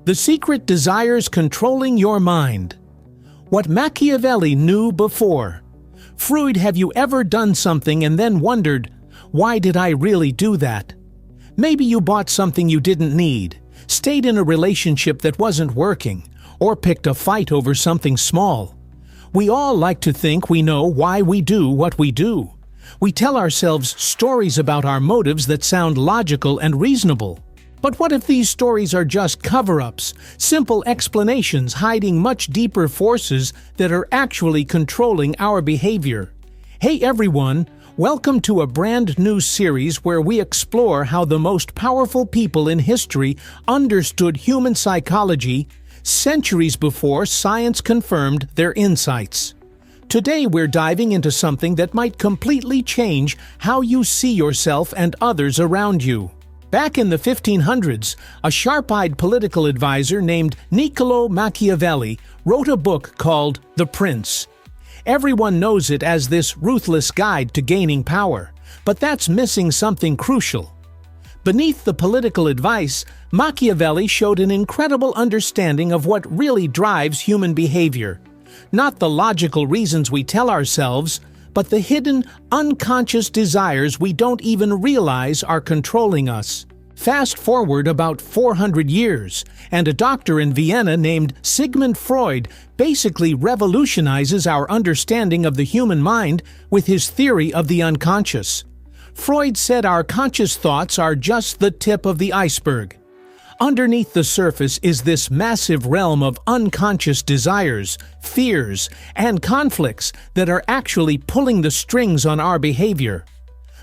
The secret desires controlling your mind. What Machiavelli knew before. Freud, have you ever done something and then wondered, why did I really do that? Maybe you bought something you didn't need, stayed in a relationship that wasn't working, or picked a fight over something small. We all like to think we know why we do what we do. We tell ourselves stories about our motives that sound logical and reasonable. But what if these stories are just cover-ups, simple explanations hiding much deeper forces that are actually controlling our behavior? Hey everyone, welcome to a brand new series where we explore how the most powerful people in history understood human psychology centuries before science confirmed their insights. Today we're diving into something that might completely change how you see yourself and others around you. Back in the 1500s, a sharp-eyed political advisor named Niccolò Machiavelli wrote a book called The Prince. Everyone knows it as this ruthless guide to gaining power, but that's missing something crucial. Beneath the political advice, Machiavelli showed an incredible understanding of what really drives human behavior. Not the logical reasons we tell ourselves, but the hidden, unconscious desires we don't even realize are controlling us. Fast forward about 400 years, and a doctor in Vienna named Sigmund Freud basically revolutionizes our understanding of the human mind with his theory of the unconscious. Freud said our conscious thoughts are just the tip of the iceberg. Underneath the surface is this massive realm of unconscious desires, fears, and conflicts that are actually pulling the strings on our behavior.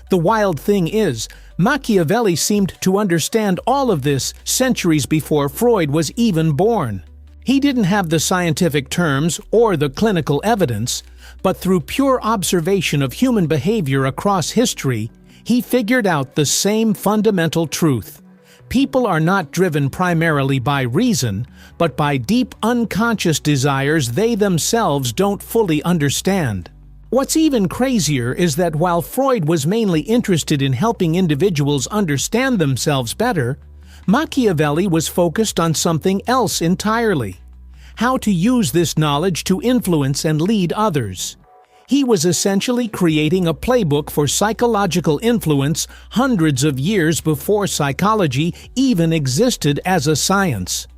The wild thing is, Machiavelli seemed to understand all of this centuries before Freud was even born. He didn't have the scientific terms or the clinical evidence, but through pure observation of human behavior across history, he figured out the same fundamental truth. People are not driven primarily by reason, but by deep unconscious desires they themselves don't fully understand. What's even crazier is that while Freud was mainly interested in helping individuals understand themselves better, Machiavelli was focused on something else entirely: how to use this knowledge to influence and lead others. He was essentially creating a playbook for psychological influence hundreds of years before psychology even existed as a science.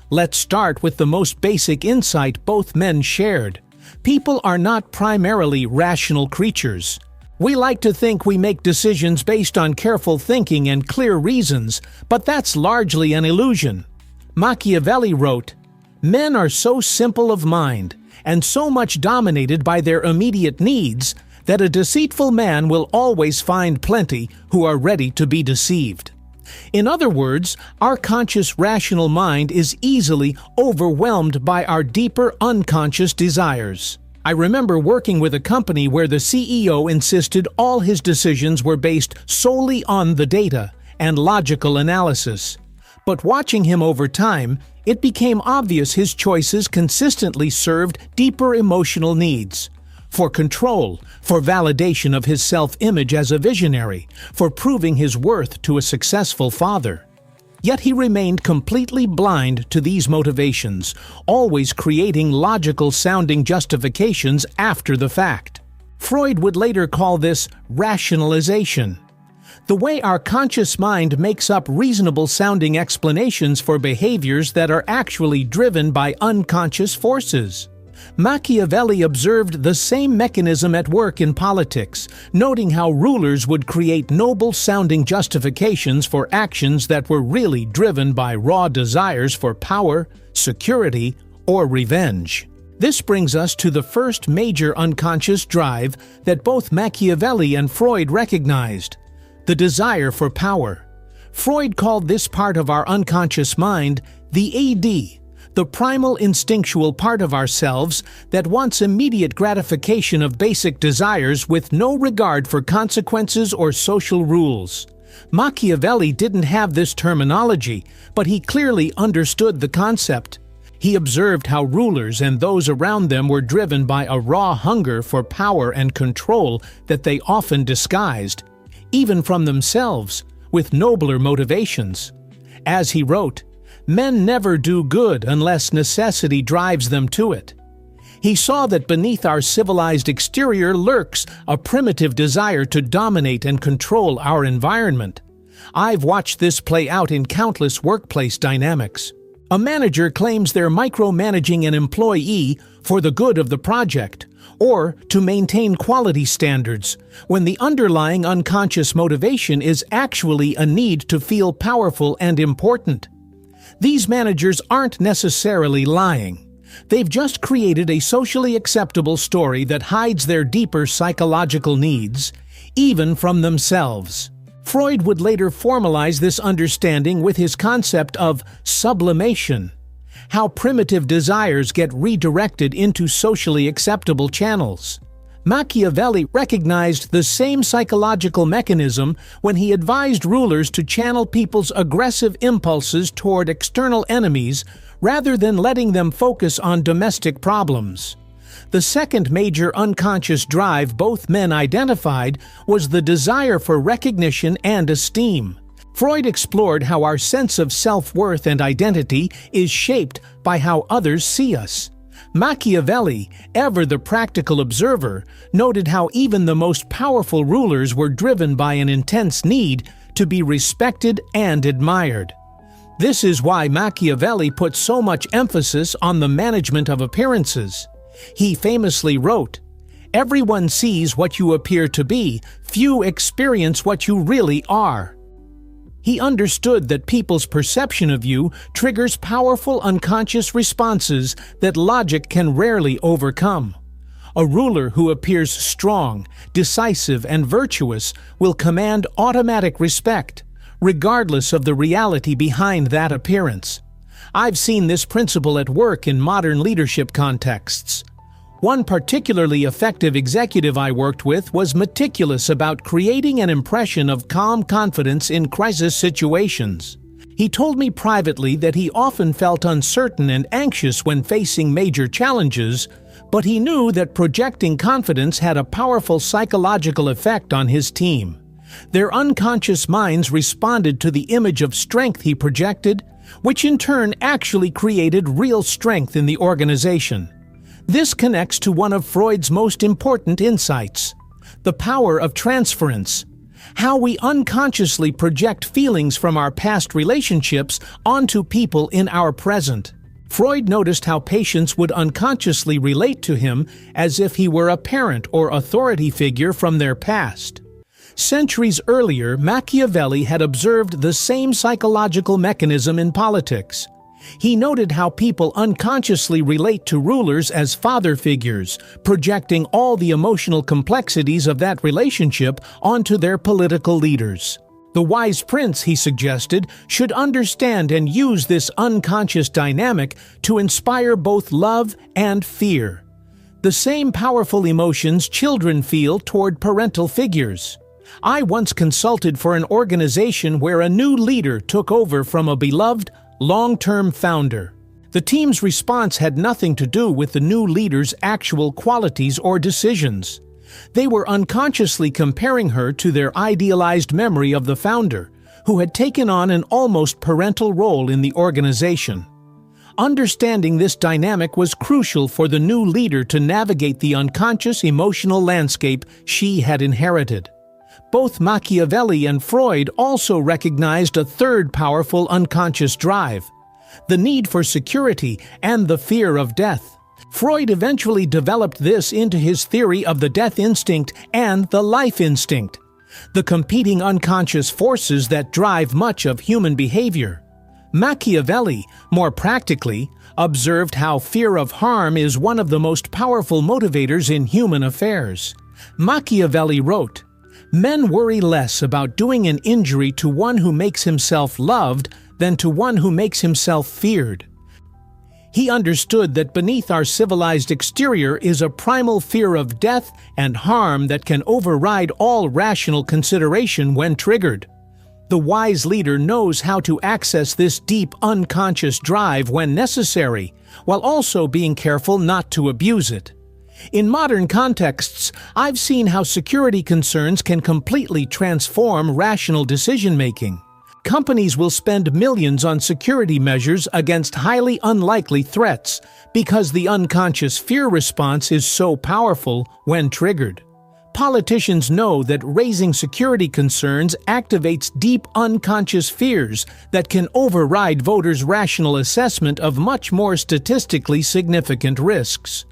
Let's start with the most basic insight both men shared. People are not primarily rational creatures. We like to think we make decisions based on careful thinking and clear reasons, but that's largely an illusion. Machiavelli wrote, "Men are so simple of mind, and so much dominated by their immediate needs, that a deceitful man will always find plenty who are ready to be deceived." In other words, our conscious rational mind is easily overwhelmed by our deeper unconscious desires. I remember working with a company where the CEO insisted all his decisions were based solely on the data and logical analysis. But watching him over time, it became obvious his choices consistently served deeper emotional needs. For control, for validation of his self-image as a visionary, for proving his worth to a successful father. Yet he remained completely blind to these motivations, always creating logical-sounding justifications after the fact. Freud would later call this rationalization. The way our conscious mind makes up reasonable-sounding explanations for behaviors that are actually driven by unconscious forces. Machiavelli observed the same mechanism at work in politics, noting how rulers would create noble-sounding justifications for actions that were really driven by raw desires for power, security, or revenge. This brings us to the first major unconscious drive that both Machiavelli and Freud recognized: the desire for power. Freud called this part of our unconscious mind the AD, the primal instinctual part of ourselves that wants immediate gratification of basic desires with no regard for consequences or social rules. Machiavelli didn't have this terminology, but he clearly understood the concept. He observed how rulers and those around them were driven by a raw hunger for power and control that they often disguised, even from themselves, with nobler motivations. As he wrote, Men never do good unless necessity drives them to it. He saw that beneath our civilized exterior lurks a primitive desire to dominate and control our environment. I've watched this play out in countless workplace dynamics. A manager claims they're micromanaging an employee for the good of the project, or to maintain quality standards, when the underlying unconscious motivation is actually a need to feel powerful and important. These managers aren't necessarily lying. They've just created a socially acceptable story that hides their deeper psychological needs, even from themselves. Freud would later formalize this understanding with his concept of sublimation, how primitive desires get redirected into socially acceptable channels. Machiavelli recognized the same psychological mechanism when he advised rulers to channel people's aggressive impulses toward external enemies rather than letting them focus on domestic problems. The second major unconscious drive both men identified was the desire for recognition and esteem. Freud explored how our sense of self-worth and identity is shaped by how others see us. Machiavelli, ever the practical observer, noted how even the most powerful rulers were driven by an intense need to be respected and admired. This is why Machiavelli put so much emphasis on the management of appearances. He famously wrote, "Everyone sees what you appear to be, few experience what you really are." He understood that people's perception of you triggers powerful unconscious responses that logic can rarely overcome. A ruler who appears strong, decisive, and virtuous will command automatic respect, regardless of the reality behind that appearance. I've seen this principle at work in modern leadership contexts. One particularly effective executive I worked with was meticulous about creating an impression of calm confidence in crisis situations. He told me privately that he often felt uncertain and anxious when facing major challenges, but he knew that projecting confidence had a powerful psychological effect on his team. Their unconscious minds responded to the image of strength he projected, which in turn actually created real strength in the organization. This connects to one of Freud's most important insights: the power of transference, how we unconsciously project feelings from our past relationships onto people in our present. Freud noticed how patients would unconsciously relate to him as if he were a parent or authority figure from their past. Centuries earlier, Machiavelli had observed the same psychological mechanism in politics. He noted how people unconsciously relate to rulers as father figures, projecting all the emotional complexities of that relationship onto their political leaders. The wise prince, he suggested, should understand and use this unconscious dynamic to inspire both love and fear. The same powerful emotions children feel toward parental figures. I once consulted for an organization where a new leader took over from a beloved, long-term founder. The team's response had nothing to do with the new leader's actual qualities or decisions. They were unconsciously comparing her to their idealized memory of the founder, who had taken on an almost parental role in the organization. Understanding this dynamic was crucial for the new leader to navigate the unconscious emotional landscape she had inherited. Both Machiavelli and Freud also recognized a third powerful unconscious drive: the need for security and the fear of death. Freud eventually developed this into his theory of the death instinct and the life instinct, the competing unconscious forces that drive much of human behavior. Machiavelli, more practically, observed how fear of harm is one of the most powerful motivators in human affairs. Machiavelli wrote, "Men worry less about doing an injury to one who makes himself loved than to one who makes himself feared." He understood that beneath our civilized exterior is a primal fear of death and harm that can override all rational consideration when triggered. The wise leader knows how to access this deep unconscious drive when necessary, while also being careful not to abuse it. In modern contexts, I've seen how security concerns can completely transform rational decision-making. companies will spend millions on security measures against highly unlikely threats because the unconscious fear response is so powerful when triggered. Politicians know that raising security concerns activates deep unconscious fears that can override voters' rational assessment of much more statistically significant risks.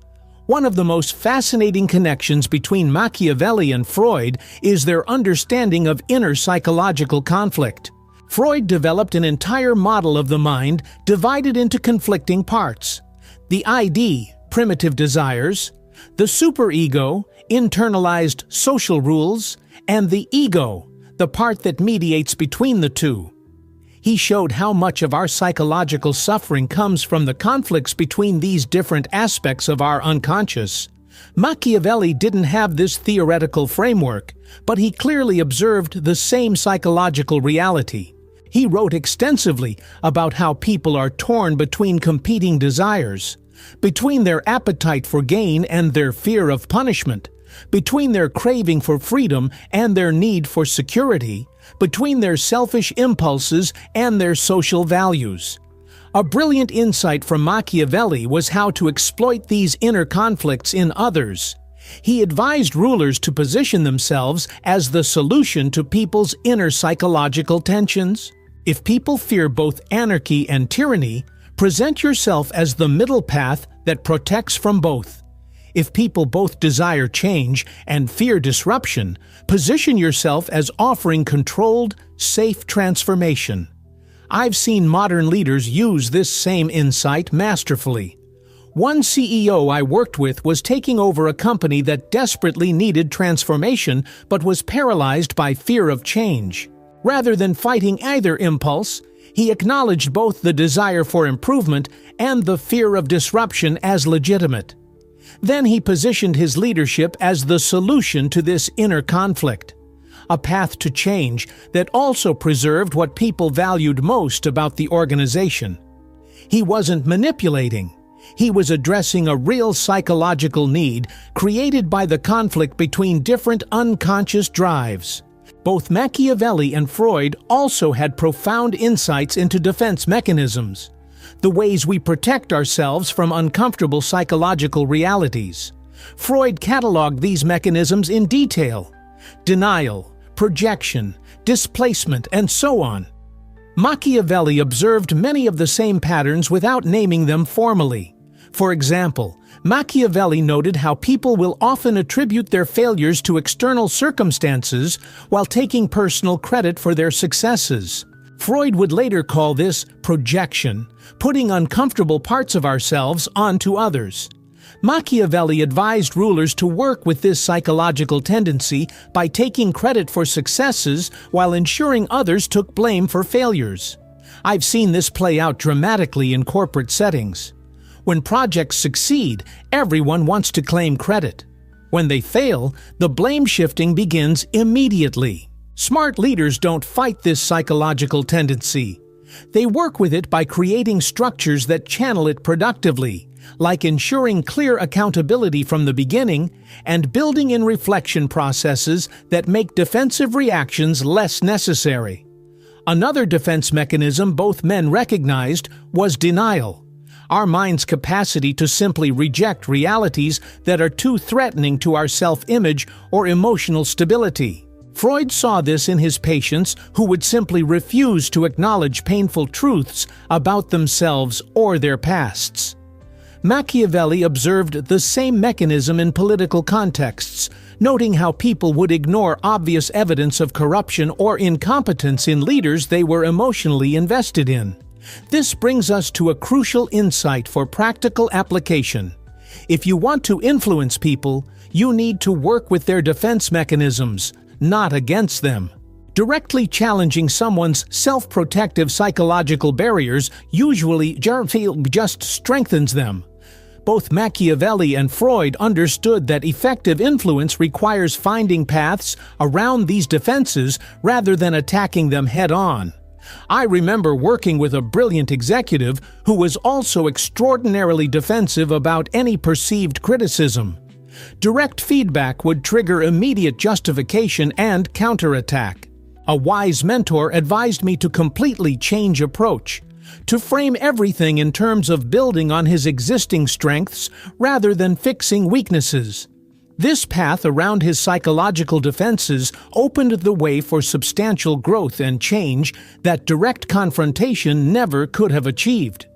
One of the most fascinating connections between Machiavelli and Freud is their understanding of inner psychological conflict. Freud developed an entire model of the mind divided into conflicting parts: the ID, primitive desires; the superego, internalized social rules; and the ego, the part that mediates between the two. He showed how much of our psychological suffering comes from the conflicts between these different aspects of our unconscious. Machiavelli didn't have this theoretical framework, but he clearly observed the same psychological reality. He wrote extensively about how people are torn between competing desires, between their appetite for gain and their fear of punishment, between their craving for freedom and their need for security, between their selfish impulses and their social values. A brilliant insight from Machiavelli was how to exploit these inner conflicts in others. He advised rulers to position themselves as the solution to people's inner psychological tensions. If people fear both anarchy and tyranny, present yourself as the middle path that protects from both. If people both desire change and fear disruption, position yourself as offering controlled, safe transformation. I've seen modern leaders use this same insight masterfully. One CEO I worked with was taking over a company that desperately needed transformation but was paralyzed by fear of change. Rather than fighting either impulse, he acknowledged both the desire for improvement and the fear of disruption as legitimate. Then he positioned his leadership as the solution to this inner conflict, a path to change that also preserved what people valued most about the organization. He wasn't manipulating. He was addressing a real psychological need created by the conflict between different unconscious drives. Both Machiavelli and Freud also had profound insights into defense mechanisms, the ways we protect ourselves from uncomfortable psychological realities. Freud cataloged these mechanisms in detail: denial, projection, displacement, and so on. Machiavelli observed many of the same patterns without naming them formally. For example, Machiavelli noted how people will often attribute their failures to external circumstances while taking personal credit for their successes. Freud would later call this projection, putting uncomfortable parts of ourselves onto others. Machiavelli advised rulers to work with this psychological tendency by taking credit for successes while ensuring others took blame for failures. I've seen this play out dramatically in corporate settings. When projects succeed, everyone wants to claim credit. When they fail, the blame shifting begins immediately. Smart leaders don't fight this psychological tendency. They work with it by creating structures that channel it productively, like ensuring clear accountability from the beginning and building in reflection processes that make defensive reactions less necessary. Another defense mechanism both men recognized was denial, our mind's capacity to simply reject realities that are too threatening to our self-image or emotional stability. Freud saw this in his patients who would simply refuse to acknowledge painful truths about themselves or their pasts. Machiavelli observed the same mechanism in political contexts, noting how people would ignore obvious evidence of corruption or incompetence in leaders they were emotionally invested in. This brings us to a crucial insight for practical application. If you want to influence people, you need to work with their defense mechanisms, not against them. Directly challenging someone's self-protective psychological barriers usually just strengthens them. Both Machiavelli and Freud understood that effective influence requires finding paths around these defenses rather than attacking them head-on. I remember working with a brilliant executive who was also extraordinarily defensive about any perceived criticism. Direct feedback would trigger immediate justification and counterattack. A wise mentor advised me to completely change approach, to frame everything in terms of building on his existing strengths rather than fixing weaknesses. This path around his psychological defenses opened the way for substantial growth and change that direct confrontation never could have achieved.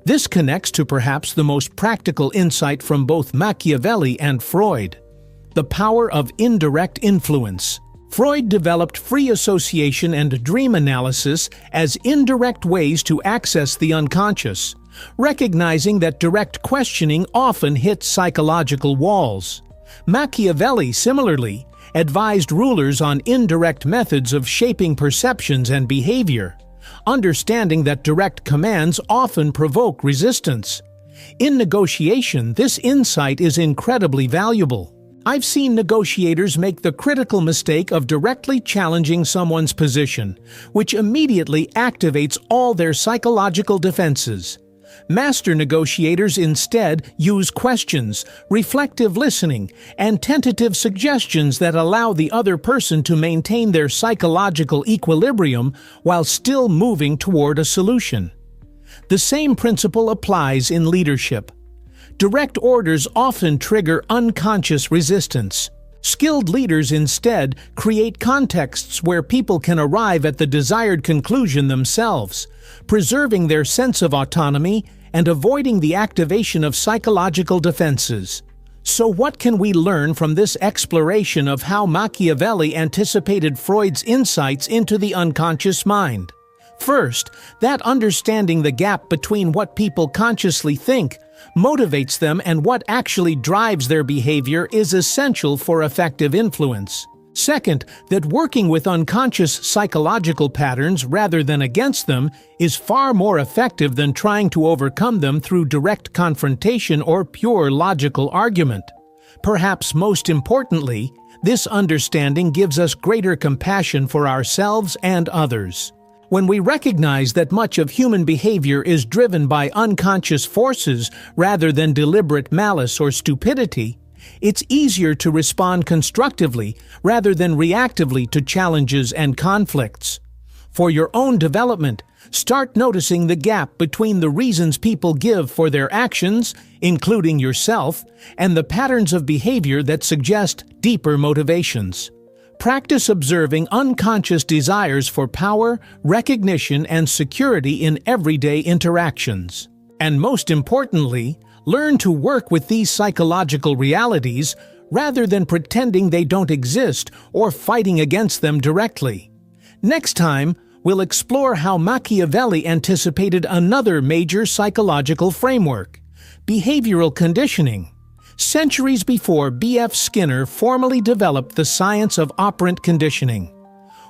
This connects to perhaps the most practical insight from both Machiavelli and Freud: the power of indirect influence. Freud developed free association and dream analysis as indirect ways to access the unconscious, recognizing that direct questioning often hits psychological walls. Machiavelli, similarly, advised rulers on indirect methods of shaping perceptions and behavior, understanding that direct commands often provoke resistance. In negotiation, this insight is incredibly valuable. I've seen negotiators make the critical mistake of directly challenging someone's position, which immediately activates all their psychological defenses. Master negotiators instead use questions, reflective listening, and tentative suggestions that allow the other person to maintain their psychological equilibrium while still moving toward a solution. The same principle applies in leadership. Direct orders often trigger unconscious resistance. Skilled leaders instead create contexts where people can arrive at the desired conclusion themselves, preserving their sense of autonomy and avoiding the activation of psychological defenses. So what can we learn from this exploration of how Machiavelli anticipated Freud's insights into the unconscious mind? First, that understanding the gap between what people consciously think, motivates them, and what actually drives their behavior is essential for effective influence. Second, that working with unconscious psychological patterns rather than against them is far more effective than trying to overcome them through direct confrontation or pure logical argument. Perhaps most importantly, this understanding gives us greater compassion for ourselves and others. When we recognize that much of human behavior is driven by unconscious forces rather than deliberate malice or stupidity, it's easier to respond constructively rather than reactively to challenges and conflicts. For your own development, start noticing the gap between the reasons people give for their actions, including yourself, and the patterns of behavior that suggest deeper motivations. Practice observing unconscious desires for power, recognition, and security in everyday interactions. And most importantly, learn to work with these psychological realities rather than pretending they don't exist or fighting against them directly. Next time, we'll explore how Machiavelli anticipated another major psychological framework: behavioral conditioning. Centuries before B.F. Skinner formally developed the science of operant conditioning.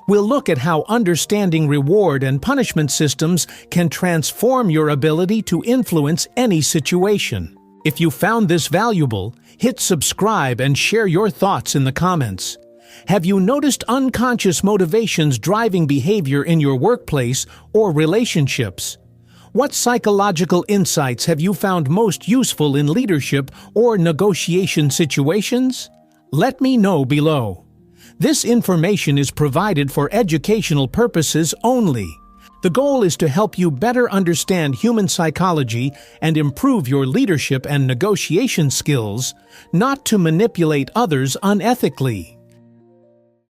We'll look at how understanding reward and punishment systems can transform your ability to influence any situation. If you found this valuable, hit subscribe and share your thoughts in the comments. Have you noticed unconscious motivations driving behavior in your workplace or relationships? What psychological insights have you found most useful in leadership or negotiation situations? Let me know below. This information is provided for educational purposes only. The goal is to help you better understand human psychology and improve your leadership and negotiation skills, not to manipulate others unethically.